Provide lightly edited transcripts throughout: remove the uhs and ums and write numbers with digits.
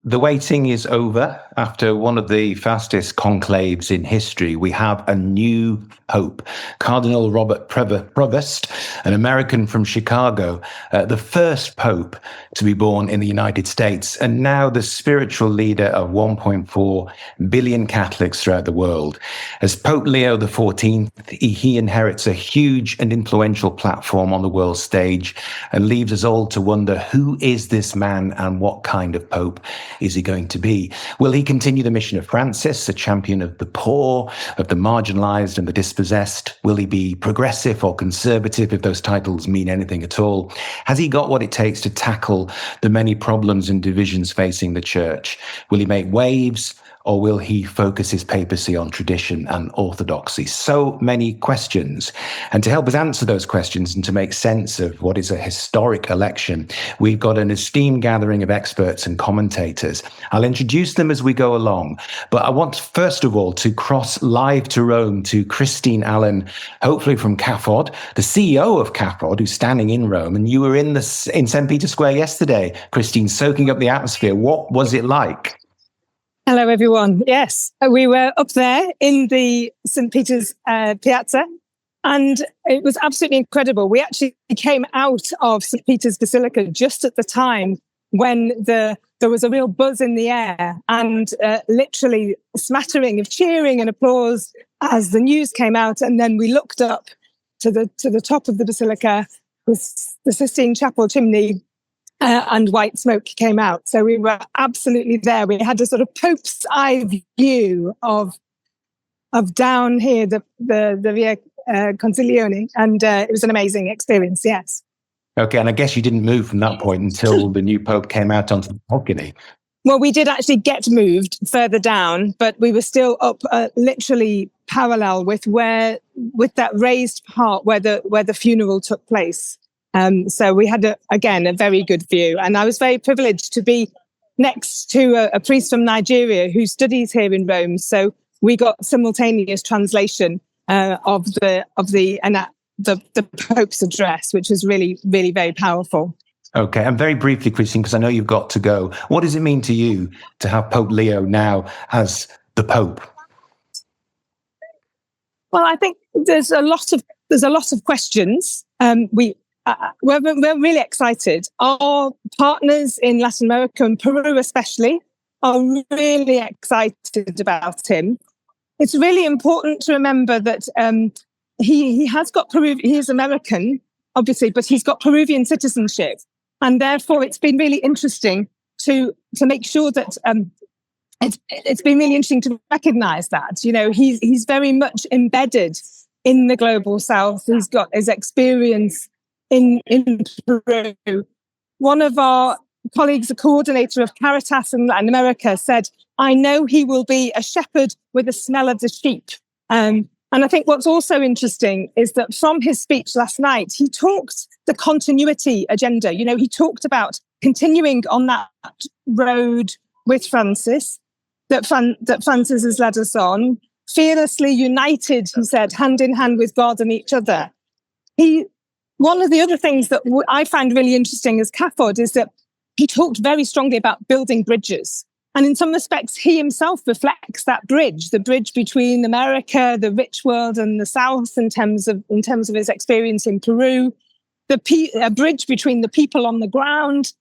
the waiting is over. After one of the fastest conclaves in history, we have a new Pope, Cardinal Robert Prevost, an American from Chicago, the first Pope to be born in the United States, and now the spiritual leader of 1.4 billion Catholics throughout the world. As Pope Leo XIV, he inherits a huge and influential platform on the world stage and leaves us all to wonder, who is this man and what kind of Pope is he going to be? Will he continue the mission of Francis, a champion of the poor, of the marginalized and the dispossessed? Will he be progressive or conservative, if those titles mean anything at all? Has he got what it takes to tackle the many problems and divisions facing the church? Will he make waves, or will he focus his papacy on tradition and orthodoxy? So many questions. And to help us answer those questions and to make sense of what is a historic election, we've got an esteemed gathering of experts and commentators. I'll introduce them as we go along, but I want first of all to cross live to Rome to Christine Allen, hopefully from CAFOD, the CEO of CAFOD, who's standing in Rome. And you were in St. Peter's Square yesterday, Christine, soaking up the atmosphere. What was it like? Hello, everyone. Yes, we were up there in the St. Peter's Piazza, and it was absolutely incredible. We actually came out of St. Peter's Basilica just at the time when there was a real buzz in the air and literally a smattering of cheering and applause as the news came out. And then we looked up to the top of the Basilica with the Sistine Chapel chimney, and white smoke came out. So we were absolutely there. We had a sort of Pope's eye view of down here, the Via Concilione, and it was an amazing experience, yes. Okay, and I guess you didn't move from that point until the new Pope came out onto the balcony. Well, we did actually get moved further down, but we were still up literally parallel with that raised part where the funeral took place. So we had, a very good view. And I was very privileged to be next to a priest from Nigeria who studies here in Rome. So we got simultaneous translation of the Pope's address, which was really, really very powerful. Okay, and very briefly, Christine, because I know you've got to go. What does it mean to you to have Pope Leo now as the Pope? Well, I think there's a lot of questions. We're really excited. Our partners in Latin America and Peru especially are really excited about him. It's really important to remember that he has got Peruvian, he is American, obviously, but he's got Peruvian citizenship. And therefore, it's been really interesting to make sure that it's been really interesting to recognize that. You know, he's very much embedded in the global South. He's got his experience in Peru. One of our colleagues, a coordinator of Caritas in Latin America, said, "I know he will be a shepherd with a smell of the sheep." And I think what's also interesting is that from his speech last night, he talked the continuity agenda. You know, he talked about continuing on that road with Francis, that Francis has led us on, fearlessly united, he said, hand in hand with God and each other. One of the other things that I find really interesting as CAFOD is that he talked very strongly about building bridges. And in some respects, he himself reflects that bridge, the bridge between America, the rich world, and the South in terms of his experience in Peru, a bridge between the people on the ground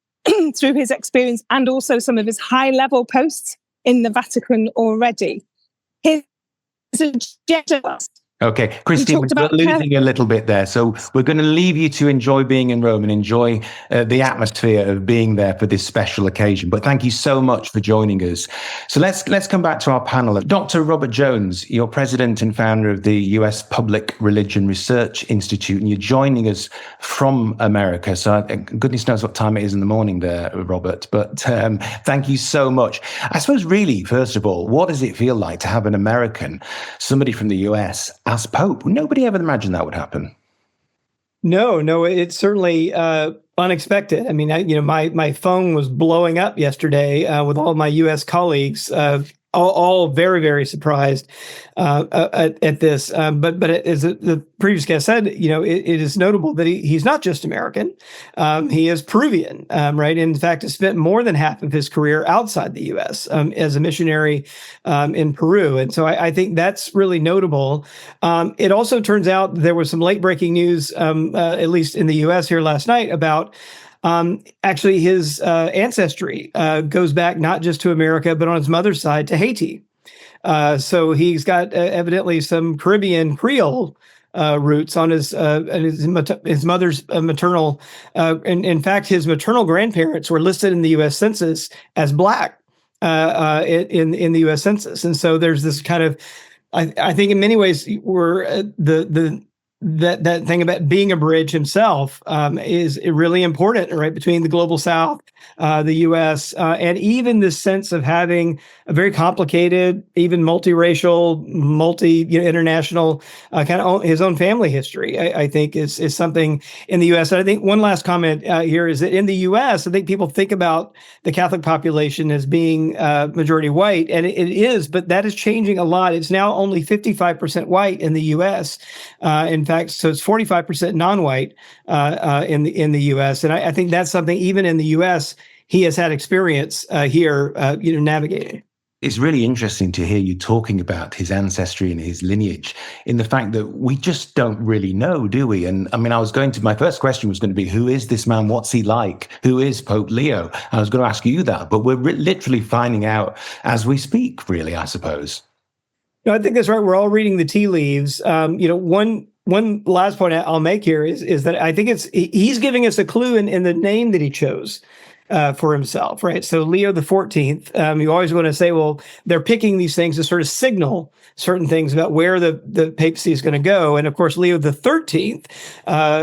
through his experience and also some of his high-level posts in the Vatican already. His agenda. Okay, Christine, we're losing you a little bit there. So we're going to leave you to enjoy being in Rome and enjoy the atmosphere of being there for this special occasion. But thank you so much for joining us. So let's come back to our panel. Dr. Robert Jones, you're president and founder of the US Public Religion Research Institute, and you're joining us from America. So goodness knows what time it is in the morning there, Robert. But thank you so much. I suppose really, first of all, what does it feel like to have an American, somebody from the US, as Pope? Nobody ever imagined that would happen. No, it's certainly unexpected. I mean, my phone was blowing up yesterday with all of my U.S. colleagues all very, very surprised at this. But as the previous guest said, it is notable that he's not just American. He is Peruvian, right? In fact, has spent more than half of his career outside the U.S. As a missionary in Peru. And so I think that's really notable. It also turns out there was some late-breaking news, at least in the U.S. here last night, about actually his ancestry goes back not just to America, but on his mother's side to Haiti. So he's got evidently some Caribbean Creole roots on his mother's maternal. In fact, his maternal grandparents were listed in the U.S. Census as Black in the U.S. Census, and so there's this kind of, I think, in many ways, where that thing about being a bridge himself is really important, right, between the global South, the U.S., and even this sense of having a very complicated, even multiracial, international kind of his own family history. I think is something in the U.S. And I think one last comment here is that in the U.S., I think people think about the Catholic population as being majority white, and it is, but that is changing a lot. It's now only 55% white in the U.S. In fact, so it's 45% non-white in the U.S. And I think that's something even in the U.S. he has had experience here, navigating. It's really interesting to hear you talking about his ancestry and his lineage, in the fact that we just don't really know, do we? And I mean, my first question was going to be, who is this man? What's he like? Who is Pope Leo? I was going to ask you that, but we're literally finding out as we speak, really, I suppose. No, I think that's right. We're all reading the tea leaves. One last point I'll make here is that I think he's giving us a clue in the name that he chose for himself, right? So Leo the 14th, you always want to say, well, they're picking these things to sort of signal certain things about where the papacy is going to go. And of course, Leo the 13th,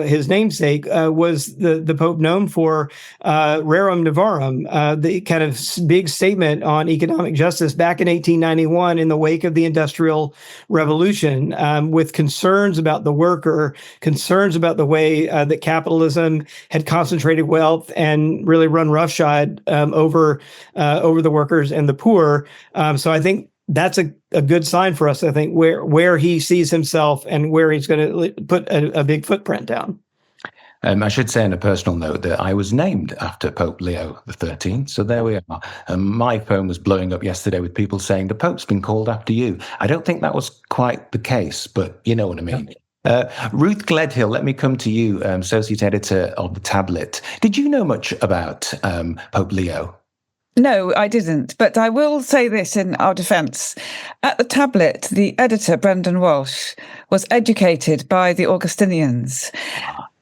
his namesake, was the Pope known for Rerum Novarum, the kind of big statement on economic justice back in 1891 in the wake of the Industrial Revolution, with concerns about the worker, concerns about the way that capitalism had concentrated wealth and really run roughshod over the workers and the poor. So I think that's a good sign for us, I think, where he sees himself and where he's going to put a big footprint down. I should say on a personal note that I was named after Pope Leo XIII. So there we are. My phone was blowing up yesterday with people saying the Pope's been called after you. I don't think that was quite the case, but you know what I mean. Ruth Gledhill, let me come to you, Associate Editor of The Tablet. Did you know much about Pope Leo? No, I didn't. But I will say this in our defence. At The Tablet, the editor, Brendan Walsh, was educated by the Augustinians.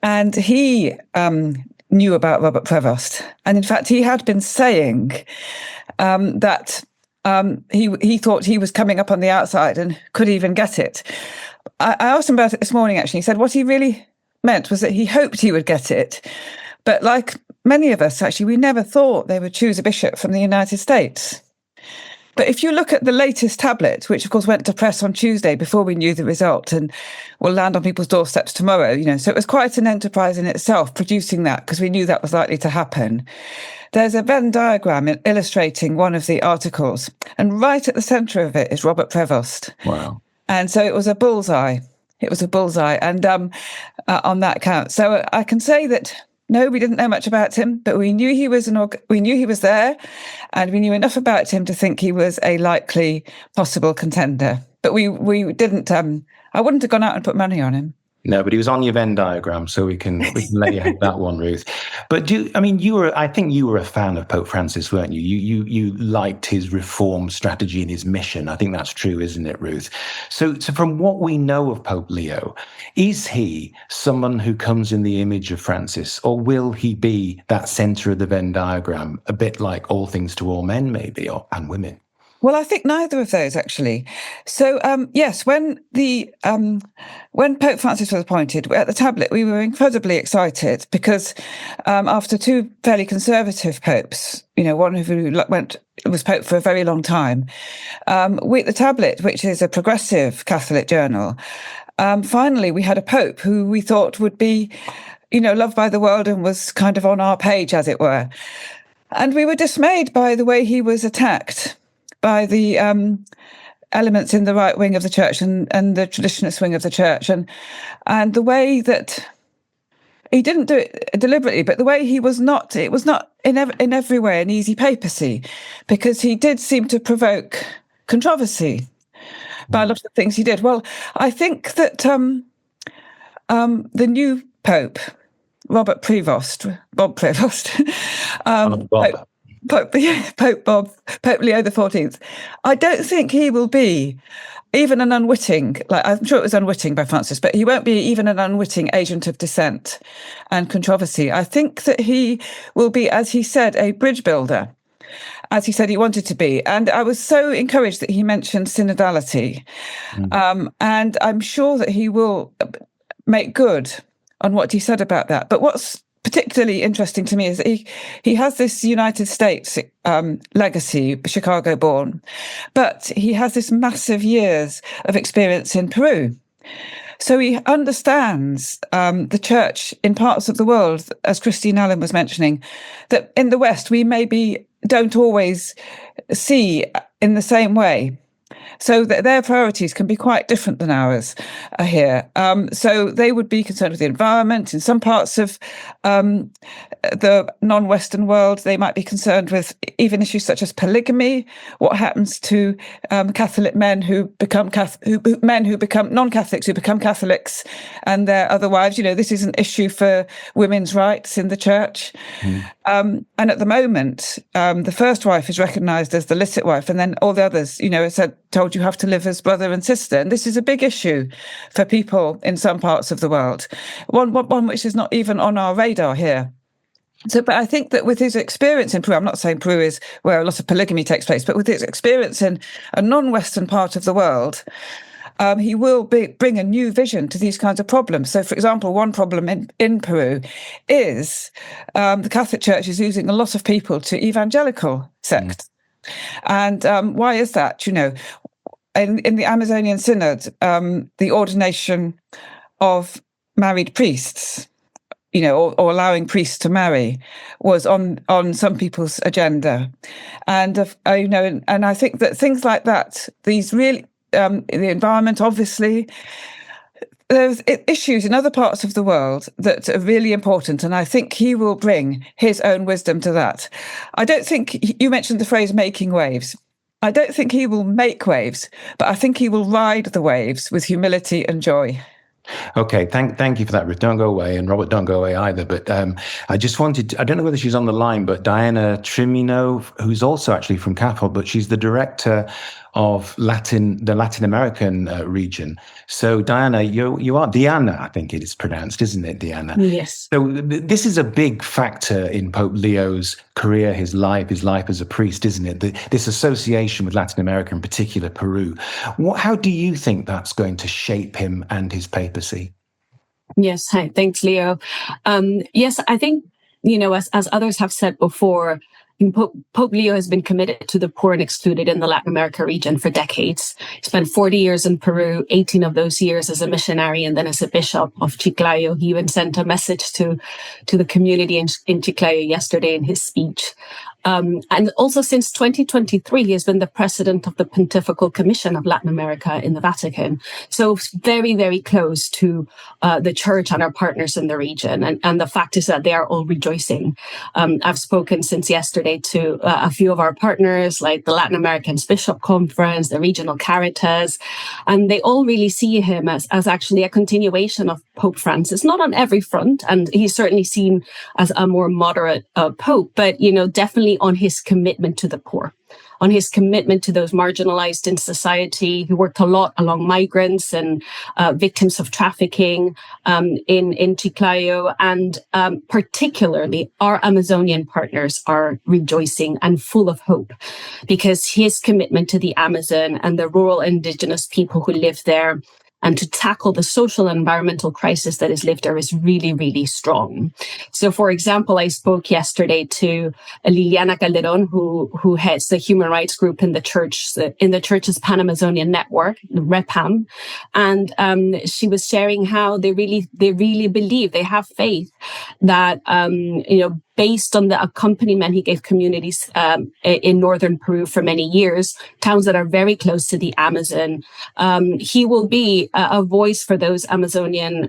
And he knew about Robert Prevost. And in fact, he had been saying that he thought he was coming up on the outside and could even get it. I asked him about it this morning, actually. He said what he really meant was that he hoped he would get it. But like many of us, actually, we never thought they would choose a bishop from the United States. But if you look at the latest tablet, which of course went to press on Tuesday before we knew the result and will land on people's doorsteps tomorrow, so it was quite an enterprise in itself producing that because we knew that was likely to happen. There's a Venn diagram illustrating one of the articles, and right at the centre of it is Robert Prevost. Wow. And so it was a bullseye. And on that count. So I can say that no, we didn't know much about him, but we knew he was there, and we knew enough about him to think he was a likely possible contender. But we didn't. I wouldn't have gone out and put money on him. No, but he was on your Venn diagram, so we can let you have that one, Ruth. But I think you were a fan of Pope Francis, weren't you? You liked his reform strategy and his mission. I think that's true, isn't it, Ruth? So from what we know of Pope Leo, is he someone who comes in the image of Francis, or will he be that centre of the Venn diagram, a bit like All Things to All Men, maybe, and women? Well, I think neither of those, actually. So, yes, when Pope Francis was appointed at the Tablet, we were incredibly excited because after two fairly conservative popes, one who was pope for a very long time, we at the Tablet, which is a progressive Catholic journal, finally we had a pope who we thought would be, loved by the world and was kind of on our page, as it were. And we were dismayed by the way he was attacked. by the elements in the right wing of the church and the traditionalist wing of the church, and the way that he didn't do it deliberately, but the way it was not in every way an easy papacy, because he did seem to provoke controversy by a lot of the things he did. Well, I think that the new Pope, Bob Prevost, Pope Leo XIV, I don't think he will be even an unwitting, I'm sure it was unwitting by Francis, but he won't be even an unwitting agent of dissent and controversy. I think that he will be, as he said, a bridge builder, as he said he wanted to be. And I was so encouraged that he mentioned synodality. And I'm sure that he will make good on what he said about that. But what's particularly interesting to me is that he has this United States legacy, Chicago born, but he has this massive years of experience in Peru. So he understands the church in parts of the world, as Christine Allen was mentioning, that in the West we maybe don't always see in the same way. So their priorities can be quite different than ours here. So they would be concerned with the environment. In some parts of the non-Western world, they might be concerned with even issues such as polygamy. What happens to Catholic men who become non-Catholics who become Catholics and their other wives? You know, this is an issue for women's rights in the church. And at the moment, the first wife is recognised as the licit wife, and then all the others, you know, are told you have to live as brother and sister. And this is a big issue for people in some parts of the world, one which is not even on our radar here. So, but I think that with his experience in Peru, I'm not saying Peru is where a lot of polygamy takes place, but with his experience in a non-Western part of the world, he will bring a new vision to these kinds of problems. So, for example, one problem in Peru is the Catholic Church is losing a lot of people to evangelical sects. And why is that? You know, in the Amazonian Synod, the ordination of married priests, you know, or allowing priests to marry, was on some people's agenda, and you know, and I think that things like that, these really, the environment, obviously, there's issues in other parts of the world that are really important, and I think he will bring his own wisdom to that. I don't think, you mentioned the phrase making waves. I don't think he will make waves, but I think he will ride the waves with humility and joy. Okay, thank you for that, Ruth. Don't go away, and Robert, don't go away either. But I just wanted I don't know whether she's on the line, but Diana Trimino, who's also actually from CAPOL, but she's the director of the Latin American region. So Diana, you are Diana, I think it is pronounced, isn't it, Diana? Yes. So this is a big factor in Pope Leo's career, his life as a priest, isn't it? This association with Latin America, in particular Peru. How do you think that's going to shape him and his papacy? Yes. Hi. Thanks, Leo. Yes, I think, you know, as others have said before, Pope Leo has been committed to the poor and excluded in the Latin America region for decades. He spent 40 years in Peru, 18 of those years as a missionary and then as a bishop of Chiclayo. He even sent a message to the community in Chiclayo yesterday in his speech. And also since 2023, he has been the president of the Pontifical Commission of Latin America in the Vatican. So very, very close to the church and our partners in the region. And the fact is that they are all rejoicing. I've spoken since yesterday to a few of our partners, like the Latin American Bishop Conference, the Regional Caritas, and they all really see him as actually a continuation of Pope Francis, not on every front. And he's certainly seen as a more moderate Pope, but, you know, definitely on his commitment to the poor, on his commitment to those marginalized in society. He worked a lot along migrants and victims of trafficking in Chiclayo. And particularly, our Amazonian partners are rejoicing and full of hope because his commitment to the Amazon and the rural indigenous people who live there and to tackle the social and environmental crisis that is lived there is really, really strong. So, for example, I spoke yesterday to Liliana Calderon, who heads the human rights group in the church's Pan-Amazonian network, REPAM, and she was sharing how they really believe, they have faith that based on the accompaniment he gave communities in northern Peru for many years, towns that are very close to the Amazon. He will be a voice for those Amazonian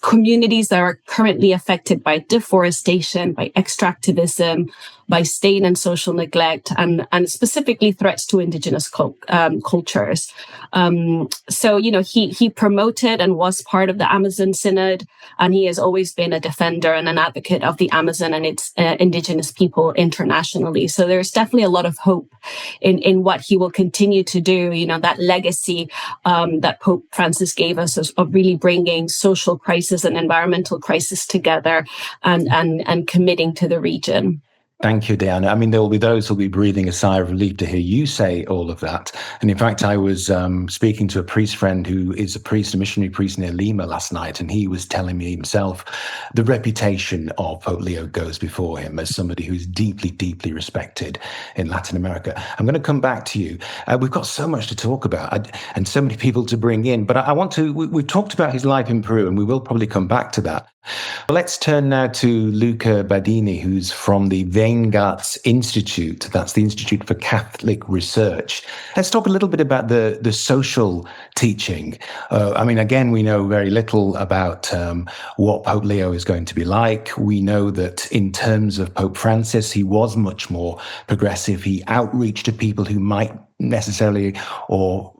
communities that are currently affected by deforestation, by extractivism, by state and social neglect, and specifically threats to indigenous cultures. So, he promoted and was part of the Amazon Synod, and he has always been a defender and an advocate of the Amazon and its indigenous people internationally. So there's definitely a lot of hope in what he will continue to do, that legacy that Pope Francis gave us of really bringing social crisis and environmental crisis together and committing to the region. Thank you, Diana. I mean, there will be those who will be breathing a sigh of relief to hear you say all of that. And in fact, I was speaking to a priest friend who is a missionary priest near Lima last night, and he was telling me himself the reputation of Pope Leo goes before him as somebody who's deeply, deeply respected in Latin America. I'm going to come back to you. We've got so much to talk about and so many people to bring in, but I want to, we've talked about his life in Peru, and we will probably come back to that. Well, let's turn now to Luca Badini, who's from the Weingarts Institute. That's the Institute for Catholic Research. Let's talk a little bit about the social teaching. Again, we know very little about what Pope Leo is going to be like. We know that in terms of Pope Francis, he was much more progressive. He outreached to people who might necessarily or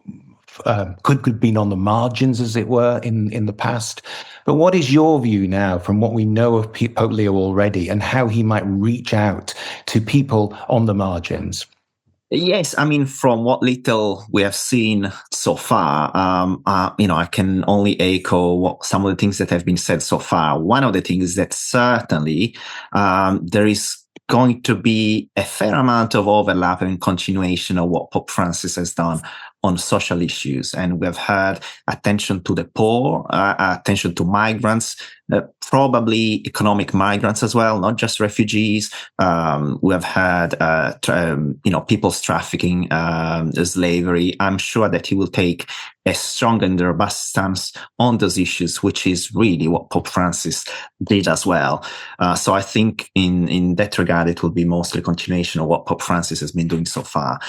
could have been on the margins, as it were, in the past. But what is your view now from what we know of Pope Leo already and how he might reach out to people on the margins? Yes, from what little we have seen so far, I can only echo some of the things that have been said so far. One of the things that certainly there is going to be a fair amount of overlap and continuation of what Pope Francis has done on social issues. And we have heard attention to the poor, attention to migrants, probably economic migrants as well, not just refugees. We have had, people's trafficking, slavery. I'm sure that he will take a strong and robust stance on those issues, which is really what Pope Francis did as well. So I think in that regard, it will be mostly a continuation of what Pope Francis has been doing so far.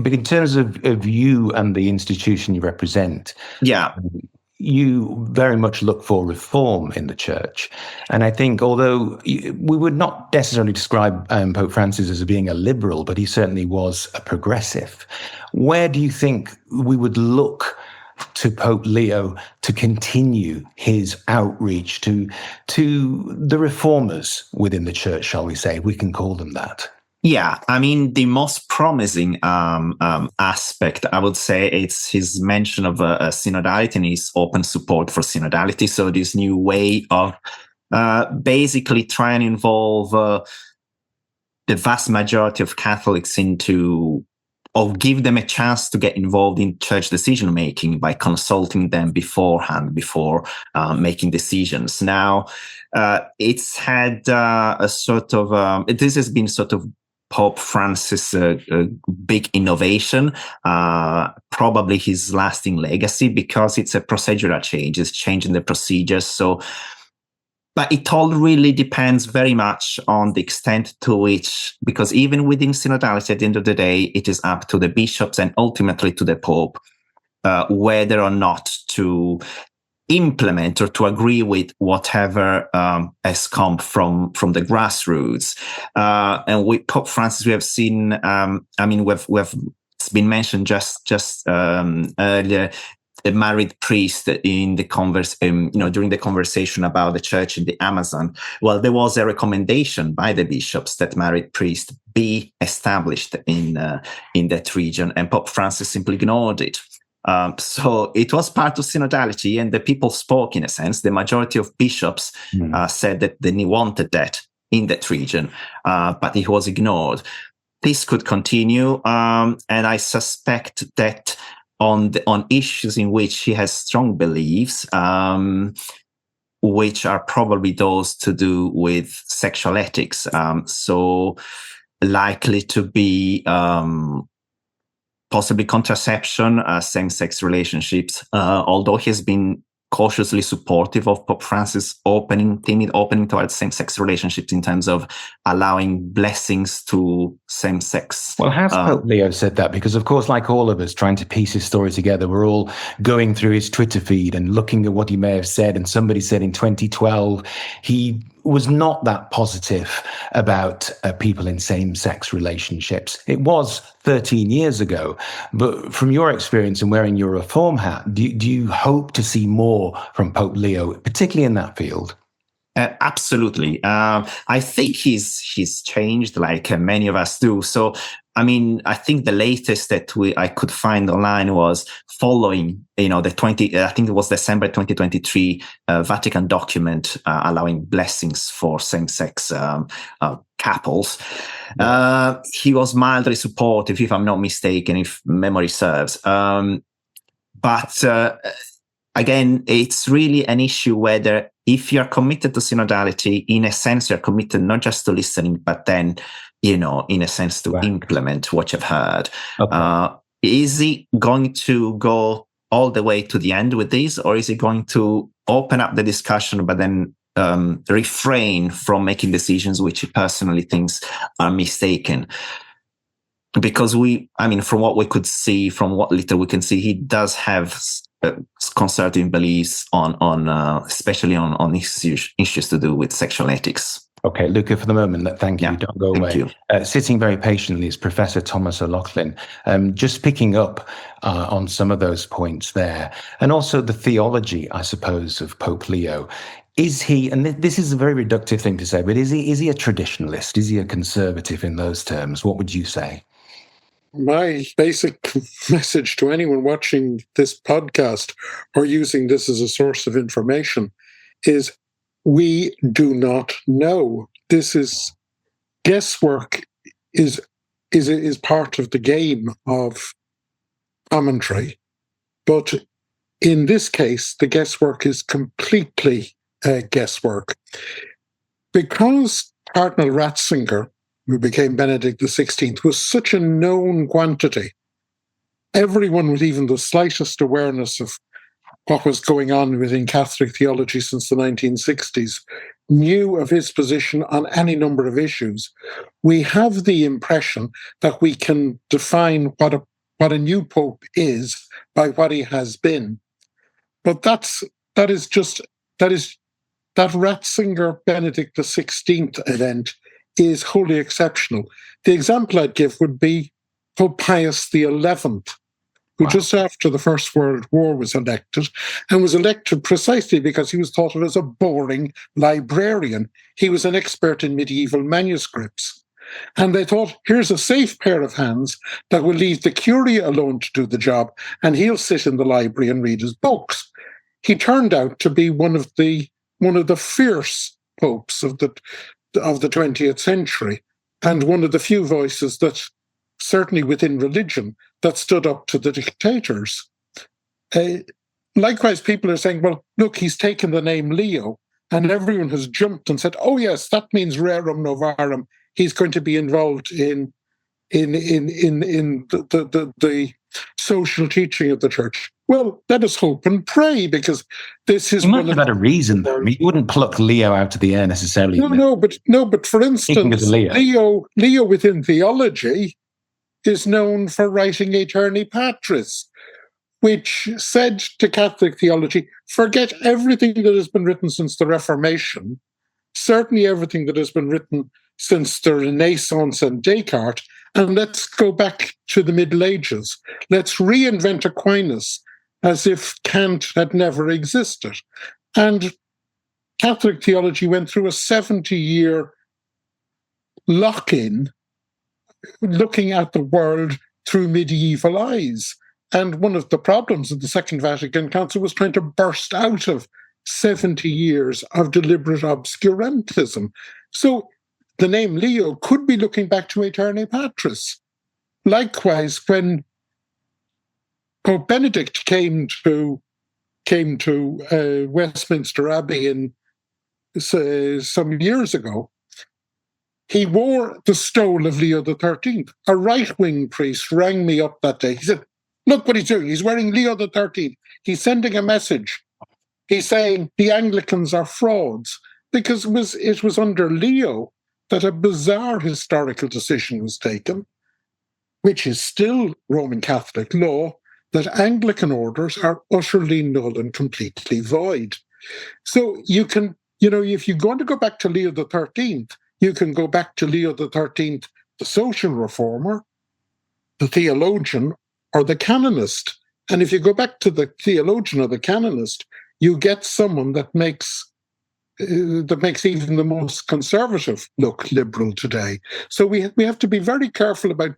But in terms of you and the institution you represent, you very much look for reform in the church. And I think, although we would not necessarily describe Pope Francis as being a liberal, but he certainly was a progressive. Where do you think we would look to Pope Leo to continue his outreach to the reformers within the church, shall we say, if we can call them that? Yeah, the most promising aspect, I would say, it's his mention of synodality and his open support for synodality. So this new way of basically trying to involve the vast majority of Catholics or give them a chance to get involved in church decision-making by consulting them beforehand, before making decisions. Now, it's had this has been sort of Pope Francis' big innovation, probably his lasting legacy, because it's a procedural change. It's changing the procedures. But it all really depends very much on the extent to which, because even within synodality, at the end of the day, it is up to the bishops and ultimately to the Pope whether or not to implement or to agree with whatever has come from the grassroots. And with Pope Francis, we have seen, it's been mentioned just earlier, a married priest in the during the conversation about the church in the Amazon. Well, there was a recommendation by the bishops that married priests be established in that region, and Pope Francis simply ignored it. So it was part of synodality, and the people spoke in a sense. The majority of bishops said that they wanted that in that region, but it was ignored. This could continue, and I suspect that on issues in which he has strong beliefs, which are probably those to do with sexual ethics, so likely to be possibly contraception, same-sex relationships, although he has been cautiously supportive of Pope Francis timid opening towards same-sex relationships in terms of allowing blessings to same-sex. Well, has Pope Leo said that? Because, of course, like all of us trying to piece his story together, we're all going through his Twitter feed and looking at what he may have said. And somebody said in 2012, he was not that positive about people in same-sex relationships. It was 13 years ago. But from your experience and wearing your reform hat, do you hope to see more from Pope Leo, particularly in that field? Absolutely. I think he's changed like many of us do. So, I mean, I think the latest that I could find online was following, I think it was December 2023 Vatican document allowing blessings for same-sex couples. He was mildly supportive, if I'm not mistaken, if memory serves. But again, it's really an issue whether if you're committed to synodality, in a sense, you're committed not just to listening, but then, in a sense, to implement what you've heard. Okay. Is he going to go all the way to the end with this, or is he going to open up the discussion, but then refrain from making decisions which he personally thinks are mistaken? Because from what we could see, from what little we can see, he does have conservative beliefs on especially on issues to do with sexual ethics. Okay, Luca, for the moment, thank you. Don't go away. You. Sitting very patiently is Professor Thomas O'Loughlin, just picking up on some of those points there, and also the theology, I suppose, of Pope Leo. Is he, and this is a very reductive thing to say, but is he a traditionalist? Is he a conservative in those terms? What would you say? My basic message to anyone watching this podcast or using this as a source of information is we do not know. This is guesswork is part of the game of commentary. But in this case, the guesswork is completely guesswork. Because Cardinal Ratzinger, who became Benedict XVI, was such a known quantity. Everyone with even the slightest awareness of what was going on within Catholic theology since the 1960s knew of his position on any number of issues. We have the impression that we can define what a new pope is by what he has been. But that Ratzinger Benedict XVI event is wholly exceptional. The example I'd give would be Pope Pius XI, who just after the First World War was elected, and was elected precisely because he was thought of as a boring librarian. He was an expert in medieval manuscripts. And they thought, here's a safe pair of hands that will leave the curia alone to do the job, and he'll sit in the library and read his books. He turned out to be one of the fierce popes of the 20th century, and one of the few voices that, certainly within religion, that stood up to the dictators. Likewise, people are saying, well, look, he's taken the name Leo, and everyone has jumped and said, oh yes, that means rerum novarum. He's going to be involved in the social teaching of the church. Well, let us hope and pray, because this is. You might have had a reason, though. I mean, you wouldn't pluck Leo out of the air necessarily. But for instance, Leo within theology is known for writing Aeterni Patris, which said to Catholic theology, forget everything that has been written since the Reformation, certainly everything that has been written since the Renaissance and Descartes, and let's go back to the Middle Ages. Let's reinvent Aquinas as if Kant had never existed. And Catholic theology went through a 70-year lock-in, looking at the world through medieval eyes. And one of the problems of the Second Vatican Council was trying to burst out of 70 years of deliberate obscurantism. So the name Leo could be looking back to Aeterni Patris. Likewise, when Pope Benedict came to Westminster Abbey in some years ago, he wore the stole of Leo XIII. A right-wing priest rang me up that day. He said, look what he's doing. He's wearing Leo XIII. He's sending a message He's saying the Anglicans are frauds because it was under Leo that a bizarre historical decision was taken, which is still Roman Catholic law, that Anglican orders are utterly null and completely void. So you can, if you're going to go back to Leo XIII, you can go back to Leo XIII, the social reformer, the theologian, or the canonist. And if you go back to the theologian or the canonist, you get someone that makes even the most conservative look liberal today. So we have to be very careful about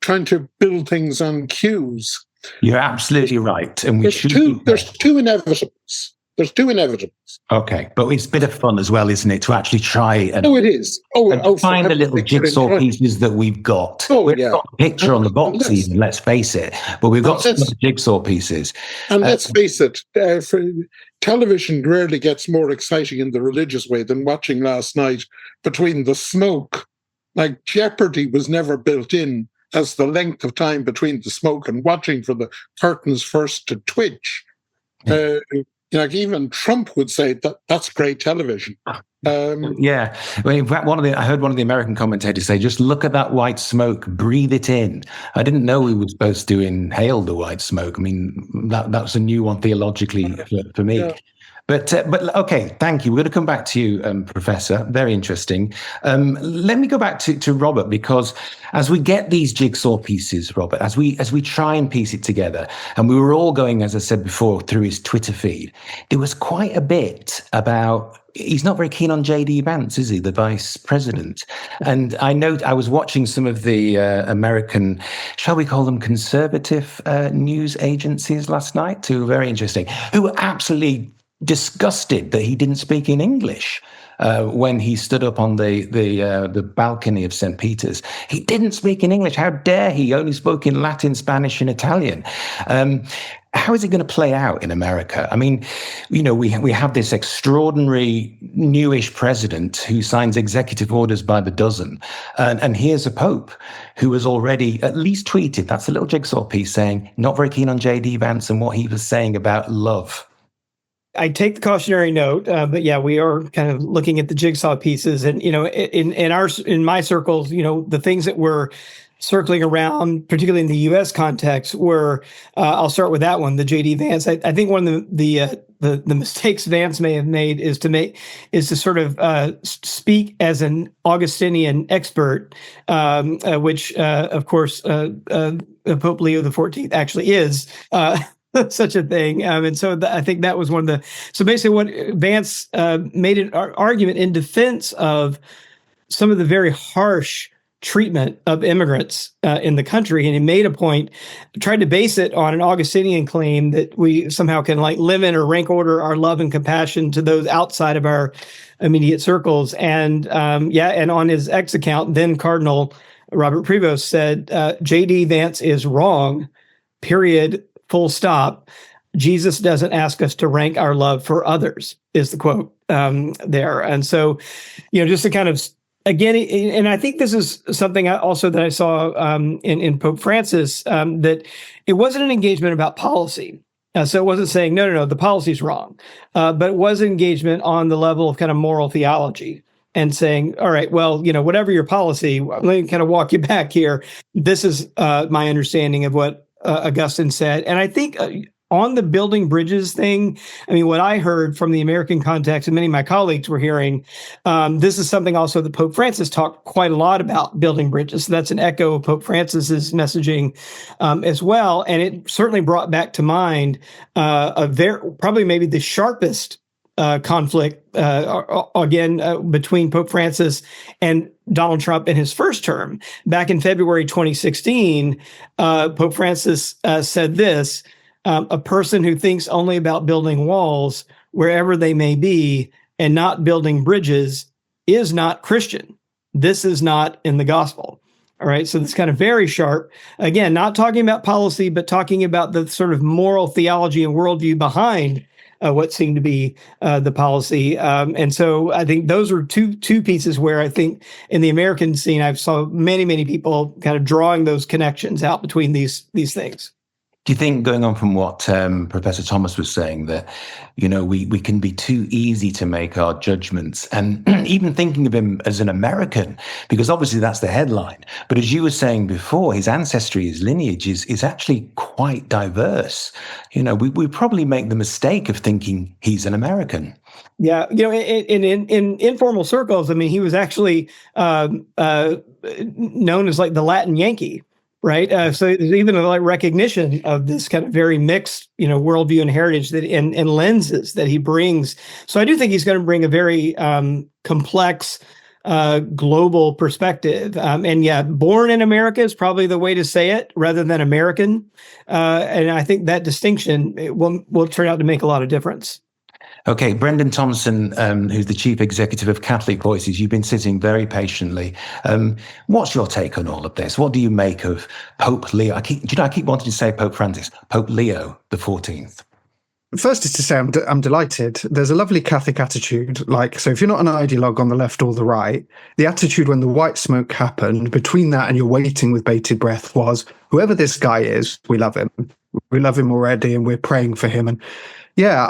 trying to build things on cues. You're absolutely right, and there's two inevitables. There's two inevitables. Okay, but it's a bit of fun as well, isn't it, to actually try and it is. Find the little jigsaw pieces that we've got. We've got a picture on the box, even, let's face it, but we've got some jigsaw pieces. And let's face it, television rarely gets more exciting in the religious way than watching last night Between the Smoke. Like Jeopardy was never built in as the length of time between the smoke and watching for the curtains first to twitch. Even Trump would say that's great television. Yeah. Well, in fact, I heard one of the American commentators say, just look at that white smoke, breathe it in. I didn't know we were supposed to inhale the white smoke. I mean, that's a new one theologically for me. Yeah. But okay, thank you. We're going to come back to you, Professor. Very interesting. Let me go back to Robert, because as we get these jigsaw pieces, Robert, as we try and piece it together, and we were all going, as I said before, through his Twitter feed, there was quite a bit about. He's not very keen on J.D. Vance, is he, the vice president? And I was watching some of the American, shall we call them conservative news agencies last night, who were very interesting, who were absolutely disgusted that he didn't speak in English when he stood up on the balcony of St. Peter's. He didn't speak in English. How dare he? Only spoke in Latin, Spanish, and Italian. How is it going to play out in America? I mean, we have this extraordinary newish president who signs executive orders by the dozen. And here's a pope who has already at least tweeted, that's a little jigsaw piece, saying, not very keen on J.D. Vance and what he was saying about love. I take the cautionary note, but yeah, we are kind of looking at the jigsaw pieces, and in my circles, the things that were circling around, particularly in the U.S. context, were I'll start with that one, the J.D. Vance. I think one of the mistakes Vance may have made is to sort of speak as an Augustinian expert, which of course Pope Leo XIV actually is. Such a thing. And so I think that was one of the, so basically what Vance made an argument in defense of some of the very harsh treatment of immigrants in the country. And he made a point, tried to base it on an Augustinian claim that we somehow can limit or rank order our love and compassion to those outside of our immediate circles. And and on his X account, then Cardinal Robert Prevost said, J.D. Vance is wrong, period. Full stop. Jesus doesn't ask us to rank our love for others, is the quote there. And so, just to kind of, again, and I think this is something that I saw in Pope Francis, that it wasn't an engagement about policy. So it wasn't saying, no, the policy's wrong, but it was engagement on the level of kind of moral theology. And saying, all right, well, whatever your policy, let me kind of walk you back here. This is my understanding of what Augustine said. And I think on the building bridges thing, I mean, what I heard from the American context, and many of my colleagues were hearing, this is something also that Pope Francis talked quite a lot about, building bridges. So that's an echo of Pope Francis's messaging as well. And it certainly brought back to mind probably maybe the sharpest conflict, between Pope Francis and Donald Trump in his first term. Back in February 2016, Pope Francis said this, a person who thinks only about building walls wherever they may be and not building bridges is not Christian. This is not in the gospel. All right, so it's kind of very sharp. Again, not talking about policy, but talking about the sort of moral theology and worldview behind what seemed to be the policy. And so I think those are two pieces where I think in the American scene, I've saw many people kind of drawing those connections out between these things. Do you think, going on from what Professor Thomas was saying, that, we can be too easy to make our judgments, and even thinking of him as an American, because obviously that's the headline. But as you were saying before, his ancestry, his lineage is actually quite diverse. We probably make the mistake of thinking he's an American. Yeah, in informal circles, I mean, he was actually known as like the Latin Yankee. Right. So there's even a recognition of this kind of very mixed, worldview and heritage and lenses that he brings. So I do think he's going to bring a very complex global perspective. And yeah, born in America is probably the way to say it rather than American. And I think that distinction will turn out to make a lot of difference. Okay, Brendan Thompson, who's the Chief Executive of Catholic Voices, you've been sitting very patiently. What's your take on all of this? What do you make of Pope Leo? I keep wanting to say Pope Francis, Pope Leo XIV. First is to say I'm delighted. There's a lovely Catholic attitude. So if you're not an ideologue on the left or the right, the attitude when the white smoke happened, between that and you're waiting with bated breath, was whoever this guy is, we love him. We love him already and we're praying for him. And yeah,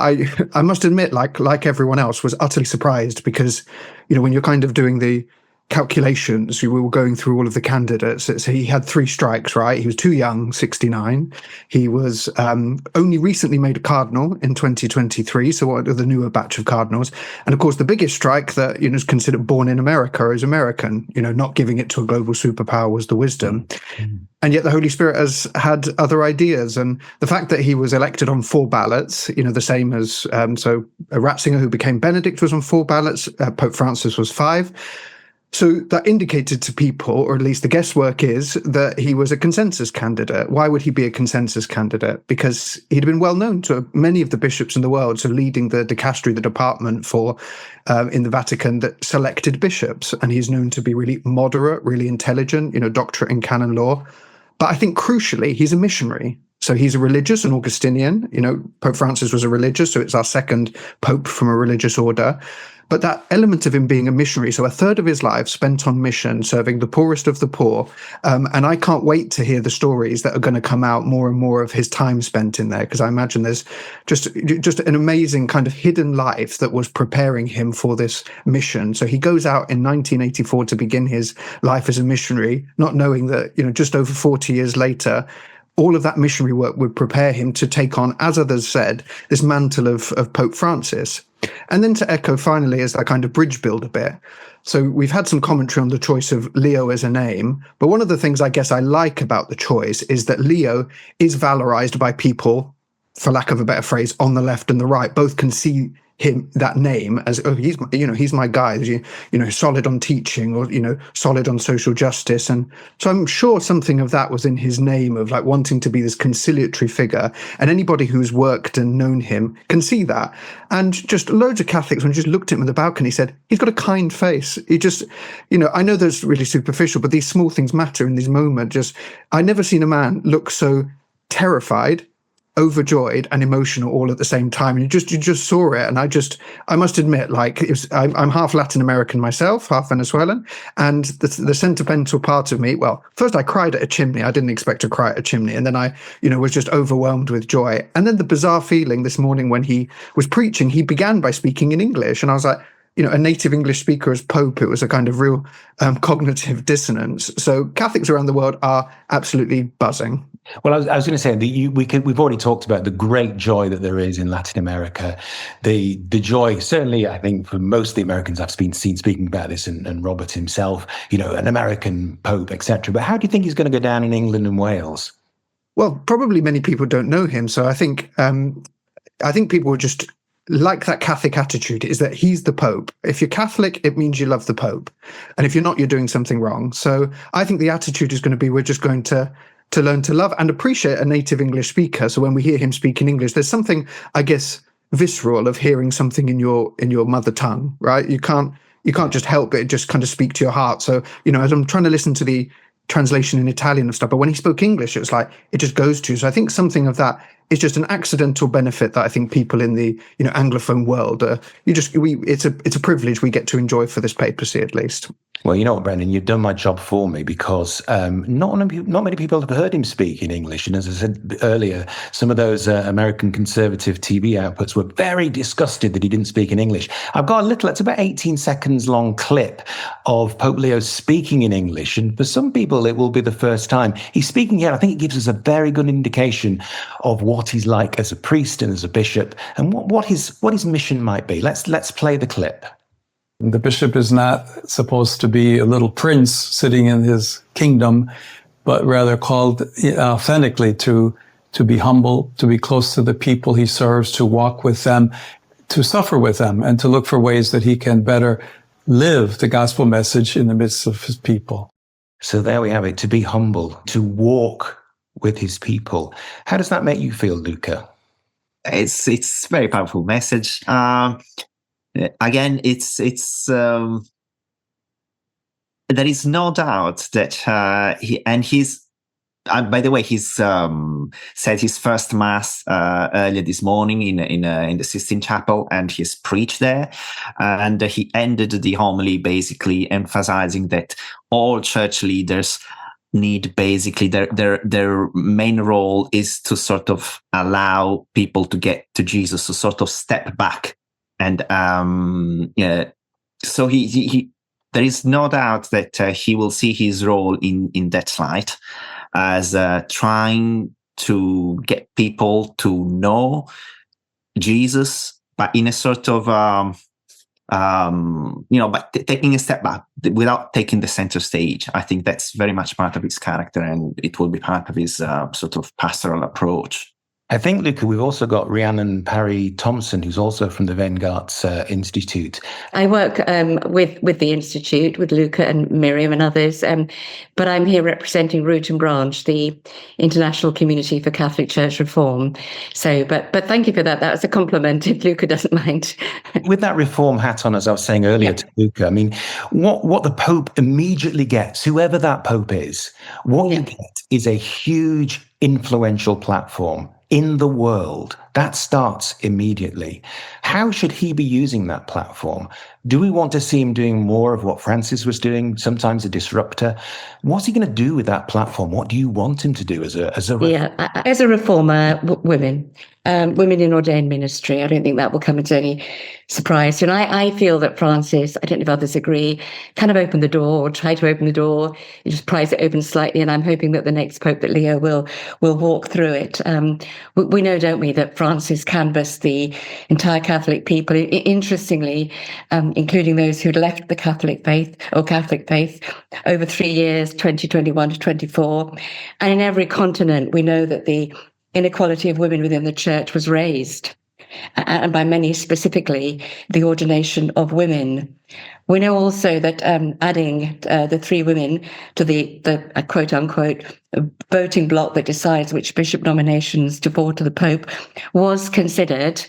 I must admit, like everyone else, was utterly surprised because, when you're kind of doing the calculations, we were going through all of the candidates. So he had 3 strikes, right? He was too young, 69. He was only recently made a cardinal in 2023, so one of the newer batch of cardinals. And of course, the biggest strike that is considered born in America is American. Not giving it to a global superpower was the wisdom. And yet the Holy Spirit has had other ideas. And the fact that he was elected on 4 ballots, the same as, so Ratzinger, who became Benedict, was on 4 ballots, Pope Francis was 5. So that indicated to people, or at least the guesswork is, that he was a consensus candidate. Why would he be a consensus candidate? Because he'd been well known to many of the bishops in the world, so leading the dicastery, the department for in the Vatican that selected bishops. And he's known to be really moderate, really intelligent, doctorate in canon law. But I think crucially, he's a missionary. So he's a religious, an Augustinian. Pope Francis was a religious, so it's our second pope from a religious order. But that element of him being a missionary, so a third of his life spent on mission, serving the poorest of the poor. And I can't wait to hear the stories that are going to come out, more and more of his time spent in there, because I imagine there's just an amazing kind of hidden life that was preparing him for this mission. So he goes out in 1984 to begin his life as a missionary, not knowing that, just over 40 years later, all of that missionary work would prepare him to take on, as others said, this mantle of Pope Francis. And then to echo finally, as I kind of bridge build a bit. So we've had some commentary on the choice of Leo as a name, but one of the things I guess I like about the choice is that Leo is valorized by people, for lack of a better phrase, on the left and the right. Both can see him, that name, as, oh, he's my guy, solid on teaching, or solid on social justice. And so I'm sure something of that was in his name, of wanting to be this conciliatory figure, and anybody who's worked and known him can see that. And just loads of Catholics, when you just looked at him on the balcony, said he's got a kind face. He just, I know there's really superficial, but these small things matter in this moment. I never seen a man look so terrified, overjoyed and emotional all at the same time. And you just saw it. And I must admit, I'm half Latin American myself, half Venezuelan. And the sentimental part of me, well, first I cried at a chimney. I didn't expect to cry at a chimney. And then I, was just overwhelmed with joy. And then the bizarre feeling this morning when he was preaching, he began by speaking in English. And I was like, a native English speaker as Pope, it was a kind of real cognitive dissonance. So Catholics around the world are absolutely buzzing. Well, I was going to say that we've already talked about the great joy that there is in Latin America. The joy, certainly, I think for most of the Americans I've seen speaking about this, and Robert himself, an American Pope, etc. But how do you think he's going to go down in England and Wales? Well, probably many people don't know him, so I think people would just like that Catholic attitude, is that he's the Pope. If you're Catholic, it means you love the Pope. And if you're not, you're doing something wrong. So I think the attitude is going to be, we're just going to learn to love and appreciate a native English speaker. So when we hear him speak in English, there's something, I guess, visceral of hearing something in your mother tongue, right? You can't just help it just kind of speak to your heart. So, as I'm trying to listen to the translation in Italian and stuff, but when he spoke English, it was like, it just goes to you. So I think something of that is just an accidental benefit that I think people in the Anglophone world it's a privilege we get to enjoy for this papacy at least. Well, you know what, Brendan, you've done my job for me, because not many people have heard him speak in English. And as I said earlier, some of those American conservative TV outputs were very disgusted that he didn't speak in English. I've got it's about 18 seconds long clip of Pope Leo speaking in English. And for some people, it will be the first time he's speaking here. I think it gives us a very good indication of what he's like as a priest and as a bishop, and what his mission might be. Let's play the clip. The bishop is not supposed to be a little prince sitting in his kingdom, but rather called authentically to be humble, to be close to the people he serves, to walk with them, to suffer with them, and to look for ways that he can better live the gospel message in the midst of his people. So there we have it, to be humble, to walk with his people. How does that make you feel, Luca? It's a very powerful message. Again, there is no doubt that he's by the way, he's said his first mass earlier this morning in the Sistine Chapel, and he's preached there, and he ended the homily basically emphasizing that all church leaders need basically their main role is to sort of allow people to get to Jesus, to sort of step back. And so he there is no doubt that he will see his role in that light as trying to get people to know Jesus, but in a sort of but taking a step back without taking the center stage. I think that's very much part of his character, and it will be part of his sort of pastoral approach. I think, Luca, we've also got Rhiannon Parry-Thompson, who's also from the Vengarts Institute. I work with the Institute, with Luca and Miriam and others, but I'm here representing Root and Branch, the International Community for Catholic Church Reform. So, but thank you for that. That was a compliment, if Luca doesn't mind. With that reform hat on, as I was saying earlier to Luca, I mean, what the Pope immediately gets, whoever that Pope is, what you get is a huge influential platform in the world. That starts immediately. How should he be using that platform? Do we want to see him doing more of what Francis was doing, sometimes a disruptor? What's he going to do with that platform? What do you want him to do as a as a reformer? Women in ordained ministry. I don't think that will come as any surprise. And I feel that Francis, I don't know if others agree, kind of opened the door, or tried to open the door. He just pries it open slightly, and I'm hoping that the next Pope, that Leo, will walk through it. We know, don't we, that Francis canvassed the entire Catholic people, interestingly, including those who'd left the Catholic faith, over 3 years, 2021 to 24. And in every continent, we know that the inequality of women within the church was raised, and by many, specifically the ordination of women. We know also that adding the 3 women to the quote unquote voting bloc that decides which bishop nominations to fall to the Pope was considered,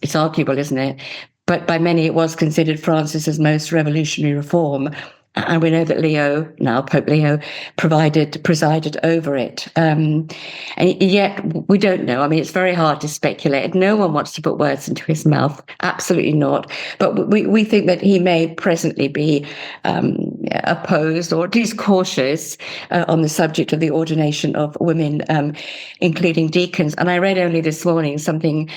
it's arguable, isn't it? But by many, it was considered Francis's most revolutionary reform. And we know that Leo, now Pope Leo, presided over it. And yet we don't know. I mean, it's very hard to speculate. No one wants to put words into his mouth. Absolutely not. But we think that he may presently be opposed, or at least cautious, on the subject of the ordination of women, including deacons. And I read only this morning something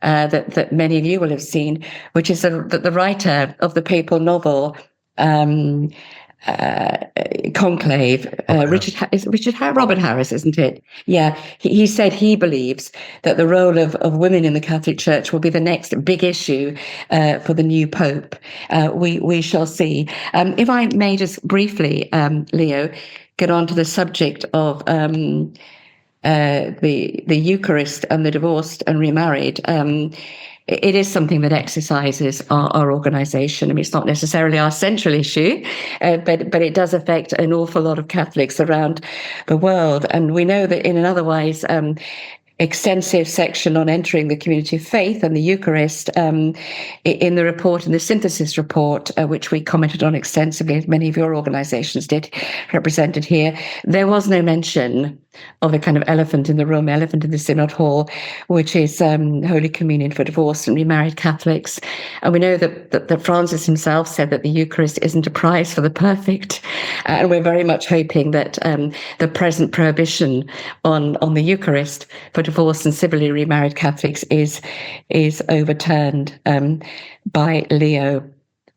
that many of you will have seen, which is that the writer of the papal novel, Conclave, Robert Harris, isn't it? Yeah, he said he believes that the role of women in the Catholic Church will be the next big issue for the new Pope. We shall see. If I may just briefly, Leo, get on to the subject of the Eucharist and the divorced and remarried. It is something that exercises our organisation. I mean, it's not necessarily our central issue, but it does affect an awful lot of Catholics around the world. And we know that in an otherwise extensive section on entering the community of faith and the Eucharist, in the report, in the synthesis report, which we commented on extensively, as many of your organisations did, represented here, there was no mention of a kind of elephant in the room, elephant in the synod hall, which is Holy Communion for divorced and remarried Catholics. And we know that Francis himself said that the Eucharist isn't a prize for the perfect. And we're very much hoping that the present prohibition on the Eucharist for divorced and civilly remarried Catholics is overturned by Leo.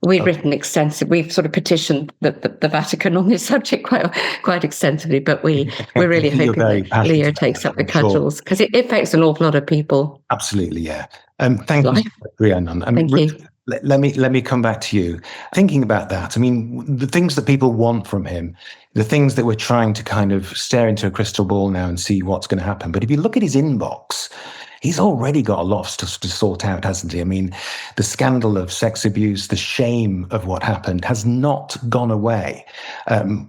We've written extensive. We've sort of petitioned the Vatican on this subject quite extensively, but we're really hoping that Leo takes up the cudgels, because it affects an awful lot of people. Absolutely, yeah. Thank you, Rhiannon. Thank you. Let me come back to you. Thinking about that, I mean, the things that people want from him, the things that we're trying to kind of stare into a crystal ball now and see what's going to happen. But if you look at his inbox, he's already got a lot of stuff to sort out, hasn't he? I mean, the scandal of sex abuse, the shame of what happened has not gone away.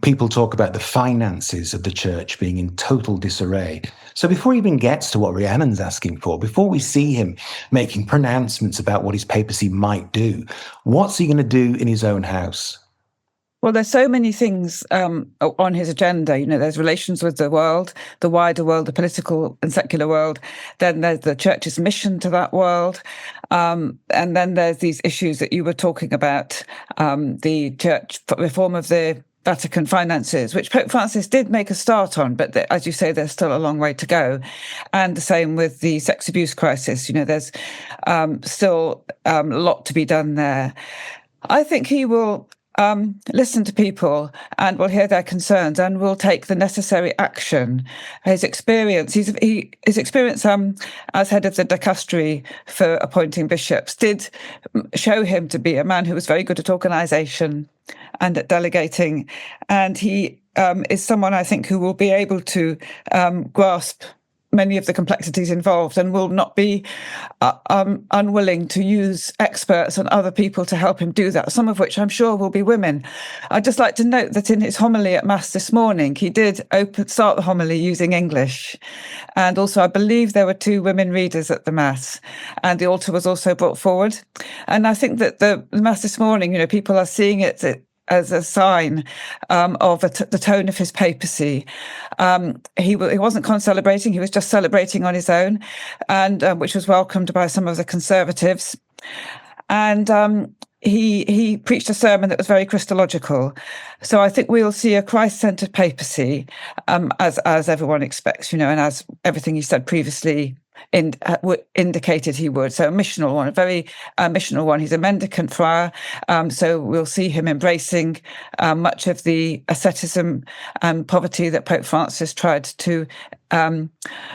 People talk about the finances of the church being in total disarray. So before he even gets to what Rhiannon's asking for, before we see him making pronouncements about what his papacy might do, what's he going to do in his own house? Well, there's so many things on his agenda. You know, there's relations with the world, the wider world, the political and secular world. Then there's the church's mission to that world. And then there's these issues that you were talking about, the church reform of the Vatican finances, which Pope Francis did make a start on, but as you say, there's still a long way to go. And the same with the sex abuse crisis. You know, there's still a lot to be done there. I think he will listen to people and will hear their concerns and will take the necessary action. His experience, as head of the dicastery for appointing bishops, did show him to be a man who was very good at organisation and at delegating. And he is someone, I think, who will be able to grasp many of the complexities involved and will not be unwilling to use experts and other people to help him do that, some of which I'm sure will be women. I'd just like to note that in his homily at Mass this morning, he did start the homily using English. And also, I believe there were 2 women readers at the Mass, and the altar was also brought forward. And I think that the Mass this morning, you know, people are seeing it as a sign of the tone of his papacy. He wasn't concelebrating, he was just celebrating on his own, and which was welcomed by some of the conservatives. And he preached a sermon that was very Christological. So I think we'll see a Christ-centered papacy, as everyone expects, you know, and as everything he said previously indicated he would. So a missional one, a very missional one. He's a mendicant friar, so we'll see him embracing much of the asceticism and poverty that Pope Francis tried to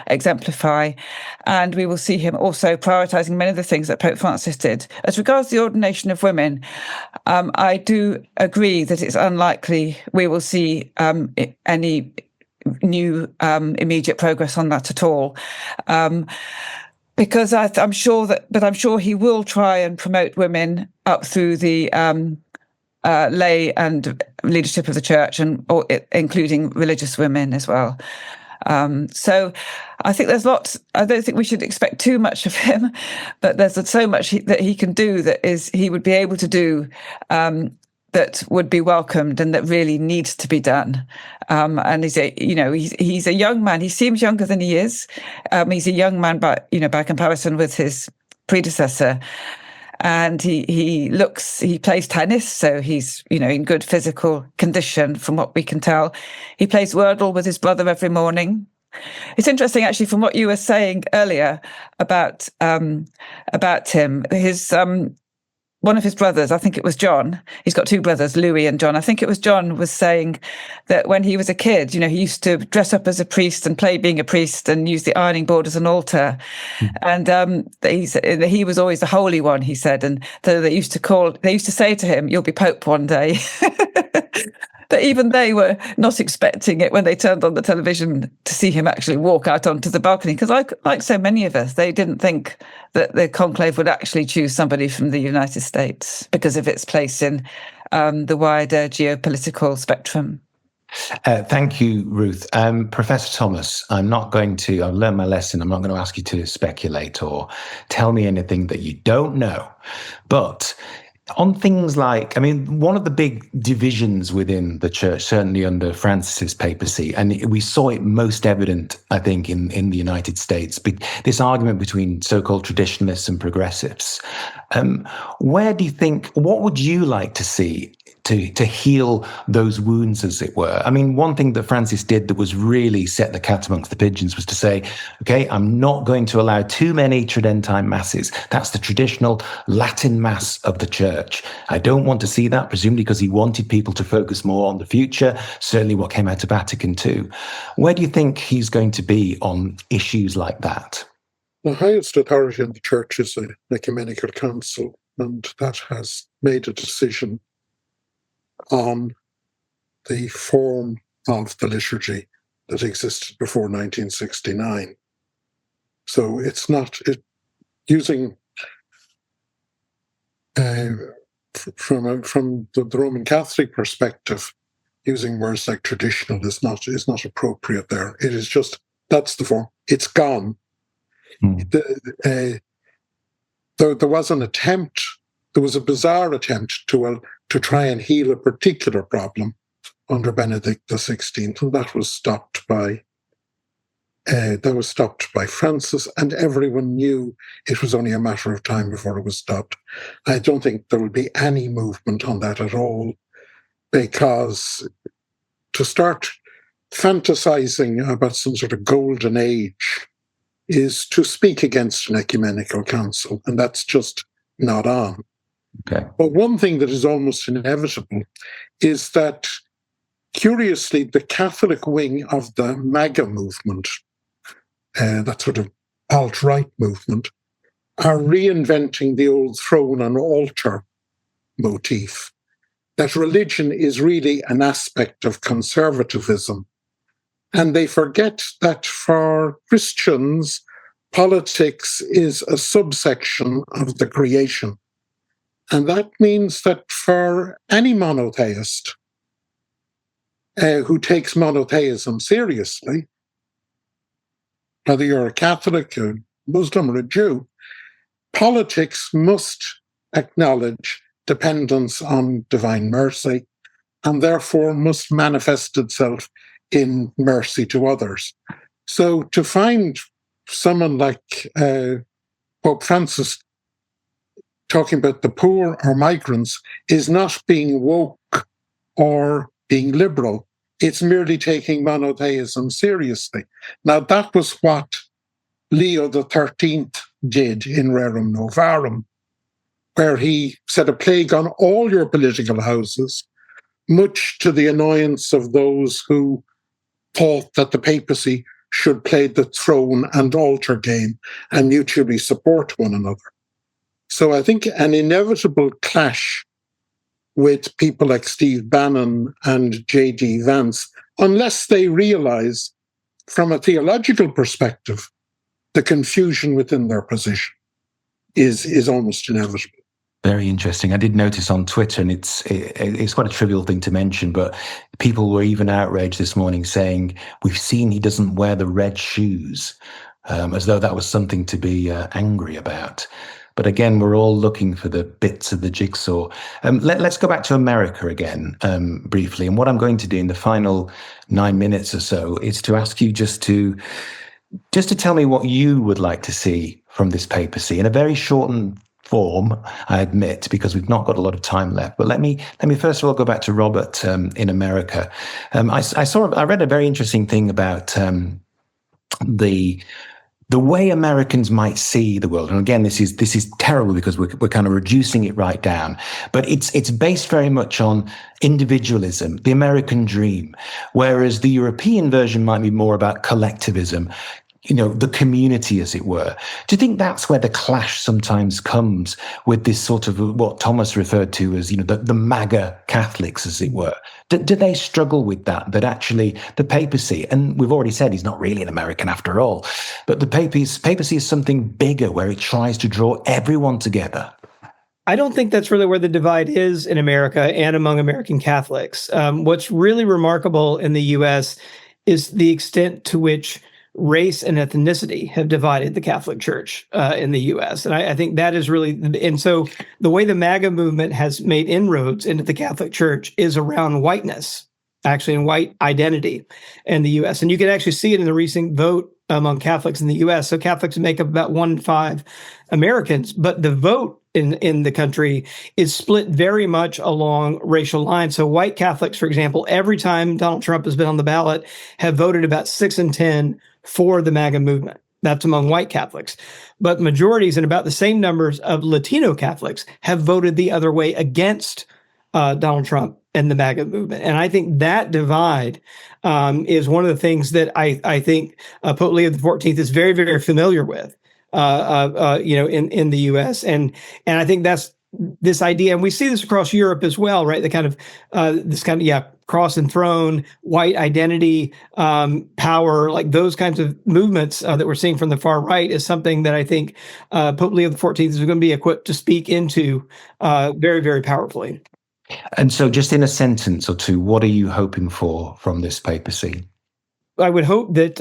exemplify. And we will see him also prioritising many of the things that Pope Francis did. As regards the ordination of women, I do agree that it's unlikely we will see any new immediate progress on that at all, because I'm sure he will try and promote women up through the lay and leadership of the church, and including religious women as well. So I think there's lots. I don't think we should expect too much of him, but there's so much that he can do that he would be able to do. That would be welcomed and that really needs to be done. And he's a young man. He seems younger than he is. He's a young man, by comparison with his predecessor. And he plays tennis, so he's, in good physical condition from what we can tell. He plays Wordle with his brother every morning. It's interesting, actually, from what you were saying earlier about him, one of his brothers, I think it was John, he's got 2 brothers, Louis and John. I think it was John was saying that when he was a kid, he used to dress up as a priest and play being a priest and use the ironing board as an altar. And he was always the holy one, he said. And so they used to say to him, "You'll be Pope one day." That even they were not expecting it when they turned on the television to see him actually walk out onto the balcony. Because like so many of us, they didn't think that the conclave would actually choose somebody from the United States because of its place in the wider geopolitical spectrum. Thank you, Ruth. Professor Thomas, I've learned my lesson. I'm not going to ask you to speculate or tell me anything that you don't know. But On things like, I mean, one of the big divisions within the church, certainly under Francis's papacy, and we saw it most evident, I think, in the United States, this argument between so-called traditionalists and progressives. Where do you think, what would you like to see to heal those wounds, as it were? I mean, one thing that Francis did that was really set the cat amongst the pigeons was to say, okay, I'm not going to allow too many Tridentine masses. That's the traditional Latin mass of the church. I don't want to see that, presumably because he wanted people to focus more on the future, certainly what came out of Vatican II. Where do you think he's going to be on issues like that? The highest authority in the church is an ecumenical council, and that has made a decision on the form of the liturgy that existed before 1969. So it's not using from the Roman Catholic perspective, using words like traditional is not appropriate there. It is just, that's the form. It's gone. There was an attempt. There was a bizarre attempt to try and heal a particular problem under Benedict XVI, and that was stopped by Francis, and everyone knew it was only a matter of time before it was stopped. I don't think there will be any movement on that at all, because to start fantasizing about some sort of golden age is to speak against an ecumenical council, and that's just not on. Okay. But one thing that is almost inevitable is that, curiously, the Catholic wing of the MAGA movement, that sort of alt-right movement, are reinventing the old throne and altar motif, that religion is really an aspect of conservatism. And they forget that for Christians, politics is a subsection of the creation. And that means that for any monotheist who takes monotheism seriously, whether you're a Catholic, a Muslim, or a Jew, politics must acknowledge dependence on divine mercy, and therefore must manifest itself in mercy to others. So to find someone like Pope Francis talking about the poor or migrants is not being woke or being liberal. It's merely taking monotheism seriously. Now, that was what Leo XIII did in Rerum Novarum, where he set a plague on all your political houses, much to the annoyance of those who thought that the papacy should play the throne and altar game and mutually support one another. So I think an inevitable clash with people like Steve Bannon and J.D. Vance, unless they realize from a theological perspective the confusion within their position, is almost inevitable. Very interesting. I did notice on Twitter, and it's quite a trivial thing to mention, but people were even outraged this morning saying, we've seen he doesn't wear the red shoes, as though that was something to be angry about. But again, we're all looking for the bits of the jigsaw. Let's go back to America again, briefly. And what I'm going to do in the final 9 minutes or so is to ask you just to tell me what you would like to see from this papacy in a very shortened form, I admit, because we've not got a lot of time left. But let me first of all go back to Robert in America. I read a very interesting thing about the way Americans might see the world. And again, this is terrible because we're kind of reducing it right down. But it's based very much on individualism, the American dream, whereas the European version might be more about collectivism, the community, as it were. Do you think that's where the clash sometimes comes with this sort of what Thomas referred to as, the MAGA Catholics, as it were? Do they struggle with that actually the papacy, and we've already said he's not really an American after all, but the papacy is something bigger where it tries to draw everyone together? I don't think that's really where the divide is in America and among American Catholics. What's really remarkable in the U.S. is the extent to which race and ethnicity have divided the Catholic Church in the U.S. And I think that is really, and so the way the MAGA movement has made inroads into the Catholic Church is around whiteness, actually, and white identity in the U.S. And you can actually see it in the recent vote among Catholics in the U.S. So Catholics make up about 1 in 5 Americans, but the vote in the country is split very much along racial lines. So white Catholics, for example, every time Donald Trump has been on the ballot, have voted about 6 in 10 for the MAGA movement. That's among white Catholics. But majorities and about the same numbers of Latino Catholics have voted the other way against Donald Trump and the MAGA movement. And I think that divide is one of the things that I think Pope Leo XIV is very, very familiar with, in the U.S. And I think that's this idea, and we see this across Europe as well, right? The kind of cross and throne, white identity, power, like those kinds of movements that we're seeing from the far right is something that I think Pope Leo XIV is going to be equipped to speak into very, very powerfully. And so just in a sentence or two, what are you hoping for from this papacy? I would hope that,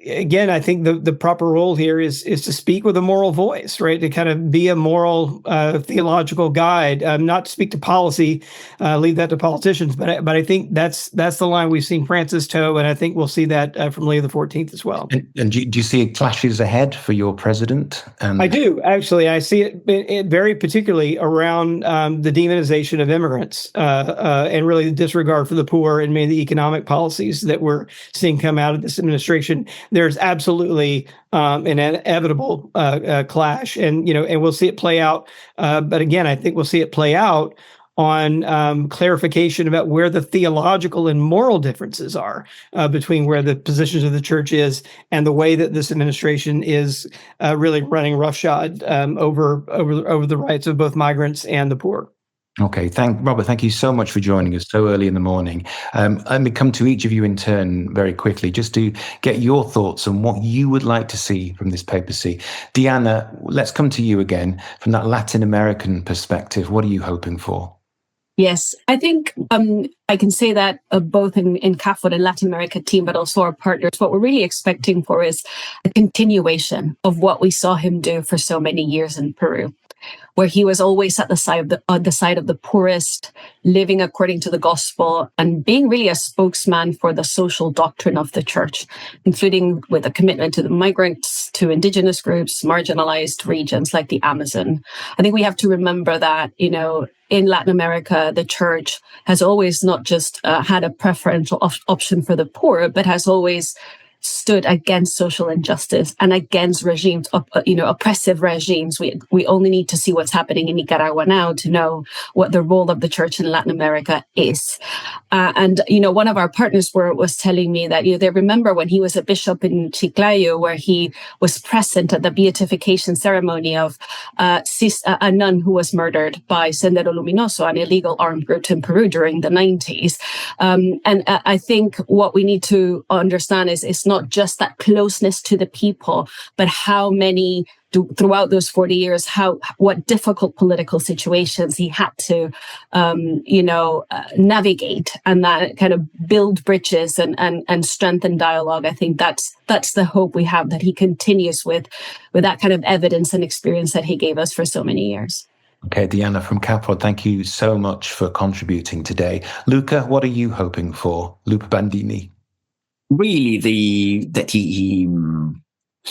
again, I think the proper role here is to speak with a moral voice, right? To kind of be a moral theological guide, not to speak to policy, leave that to politicians. But I think that's the line we've seen Francis toe, and I think we'll see that from Leo XIV as well. And do you see clashes ahead for your president? I do, actually. I see it very particularly around the demonization of immigrants and really the disregard for the poor and many of the economic policies that we're seeing come out of this administration. There's absolutely an inevitable clash, and we'll see it play out. But again, I think we'll see it play out on clarification about where the theological and moral differences are between where the positions of the church is and the way that this administration is really running roughshod over the rights of both migrants and the poor. Okay, Robert, thank you so much for joining us so early in the morning. Let me come to each of you in turn very quickly, just to get your thoughts on what you would like to see from this papacy. Diana, let's come to you again from that Latin American perspective. What are you hoping for? Yes, I think I can say that both in CAFOD and Latin America team, but also our partners, what we're really expecting for is a continuation of what we saw him do for so many years in Peru, where he was always at the side of the poorest, living according to the gospel, and being really a spokesman for the social doctrine of the church, including with a commitment to the migrants, to indigenous groups, marginalized regions like the Amazon. I think we have to remember that, in Latin America, the church has always not just had a preferential option for the poor, but has always stood against social injustice and against regimes, oppressive regimes. We only need to see what's happening in Nicaragua now to know what the role of the church in Latin America is. And one of our partners was telling me that they remember when he was a bishop in Chiclayo, where he was present at the beatification ceremony of a nun who was murdered by Sendero Luminoso, an illegal armed group in Peru during the 90s. And I think what we need to understand is it's not just that closeness to the people, but how many throughout those 40 years, what difficult political situations he had to, navigate, and that kind of build bridges and strengthen dialogue. I think that's the hope we have, that he continues with that kind of evidence and experience that he gave us for so many years. Okay, Diana from CAFOD, thank you so much for contributing today. Luca, what are you hoping for? Luca Bandini. Really, that he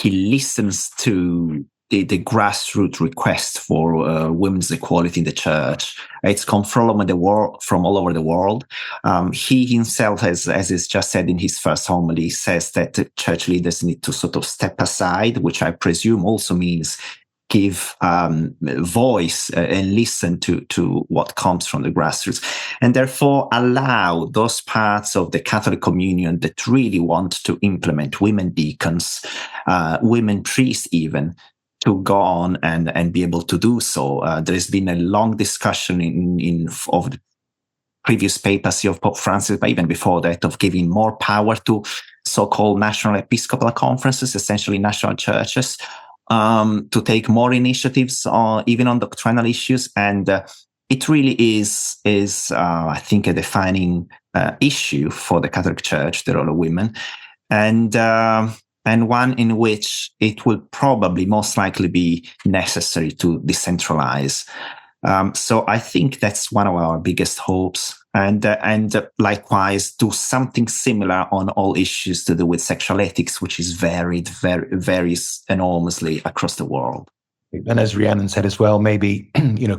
listens to the grassroots request for women's equality in the church. It's come from all over the world. He himself, as is just said in his first homily, says that the church leaders need to sort of step aside, which I presume also means give voice and listen to what comes from the grassroots, and therefore allow those parts of the Catholic communion that really want to implement women deacons, women priests even, to go on and be able to do so. There's been a long discussion of the previous papacy of Pope Francis, but even before that, of giving more power to so-called national episcopal conferences, essentially national churches, to take more initiatives, even on doctrinal issues. And it really is, I think, a defining issue for the Catholic Church, the role of women. And and one in which it will probably most likely be necessary to decentralize. So I think that's one of our biggest hopes. And likewise, do something similar on all issues to do with sexual ethics, which is varies enormously across the world. And as Rhiannon said as well, maybe,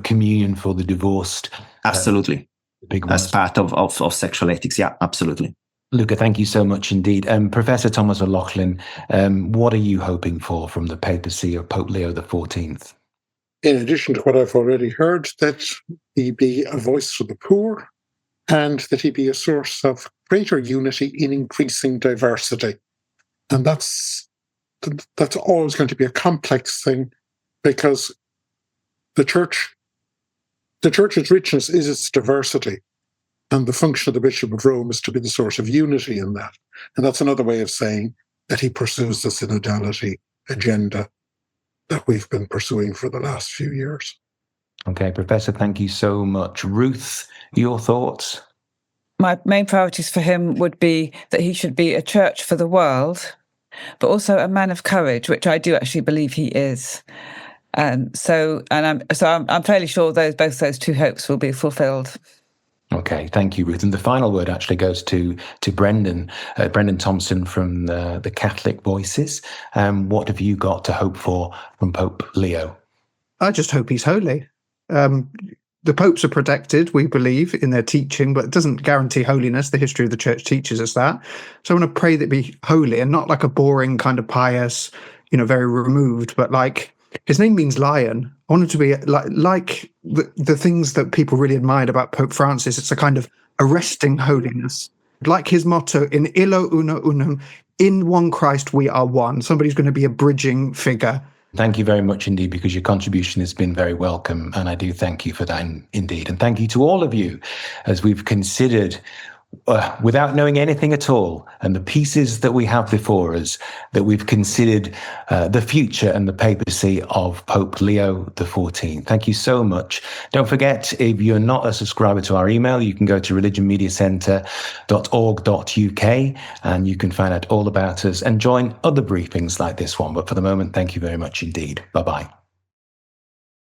communion for the divorced. Absolutely. Big as part of sexual ethics. Yeah, absolutely. Luca, thank you so much indeed. Professor Thomas O'Loughlin, what are you hoping for from the papacy of Pope Leo XIV? In addition to what I've already heard, that he be a voice for the poor and that he be a source of greater unity in increasing diversity. And that's always going to be a complex thing, because the church's richness is its diversity. And the function of the Bishop of Rome is to be the source of unity in that. And that's another way of saying that he pursues the synodality agenda that we've been pursuing for the last few years. Okay, Professor, thank you so much. Ruth, your thoughts? My main priorities for him would be that he should be a church for the world, but also a man of courage, which I do actually believe he is. I'm fairly sure both those two hopes will be fulfilled. Okay, thank you, Ruth. And the final word actually goes to Brendan Thompson from the Catholic Voices. What have you got to hope for from Pope Leo? I just hope he's holy. The popes are protected, we believe, in their teaching, but it doesn't guarantee holiness. The history of the church teaches us that. So I want to pray that be holy, and not like a boring kind of pious, very removed, but like his name means lion. I want it to be like the things that people really admired about Pope Francis. It's a kind of arresting holiness. Like his motto, in illo uno unum, in one Christ we are one. Somebody's going to be a bridging figure. Thank you very much indeed, because your contribution has been very welcome, and I do thank you for that indeed. And thank you to all of you as we've considered, without knowing anything at all, and the pieces that we have before us, that we've considered the future and the papacy of Pope Leo XIV. Thank you so much. Don't forget, if you're not a subscriber to our email, you can go to religionmediacentre.org.uk and you can find out all about us and join other briefings like this one. But for the moment, thank you very much indeed. Bye-bye.